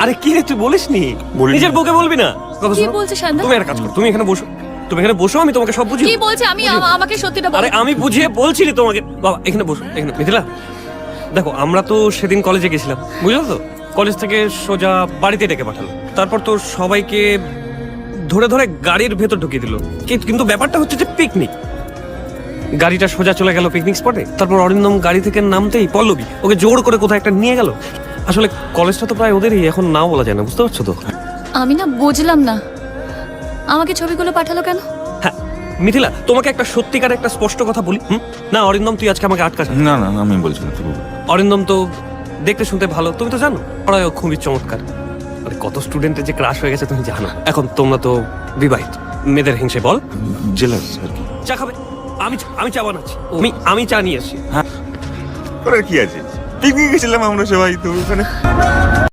আরে কি রে তুই বলিসনি? নিজের বউকে বলবি না? কি বলছিস শান্ত? তুমি একটা কাজ করো, তুমি এখানে বসো। তুমি এখানে বসো, আমি তোমাকে সব বুঝিয়ে কি বলছে? আমি আমাকে সত্যিটা বল। আরে আমি বুঝিয়ে বলছিলি তোমাকে। বাবা এখানে বসো, এখানে। মিথিলা দেখো, আমরা তো সেদিন কলেজে গেছিলাম, বুঝলো তো? কলেজ থেকে সোজা বাড়িতে ডেকে পাঠালো। তারপর তো সবাইকে ধরে ধরে গাড়ির ভেতর ঢুকিয়ে দিল। কিন্তু ব্যাপারটা হচ্ছে যে পিকনিক। গাড়িটা সোজা চলে গেল পিকনিক স্পটে। তারপর অরিন্দম গাড়ি থেকে নামতেই পল্লবী ওকে জোর করে কোথাও একটা নিয়ে গেল। আসলে কলেজটা তো প্রায় ওদেরই, এখন নাও বলা যায় না, বুঝতে পারছো তো? আমি না বুঝলাম না, আমাকে ছবিগুলো পাঠালো কেন? হ্যাঁ মিথিলা, তোমাকে একটা সত্যিকার একটা স্পষ্ট কথা বলি। না অরিন্দম, তুই আজকে আমাকে আটকাস না। না না আমি বলছি না, তুই বল। অরিন্দম তো দেখতে শুনতে ভালো, তুমি তো জানো। পড়ায়ও খুবই চমৎকার। মানে কত স্টুডেন্টের যে ক্রাশ হয়ে গেছে তুমি জানো। এখন তোমরা তো বিবাহিত, মেয়েদের হিংসে বল। জেলাস আর কি। চা খাবে? আমি চা বানাচ্ছি। আমি চা নিয়ে আসছি। ওরা কি আছে, পিকনিক গেছিলাম আমরা সবাই, তো ওখানে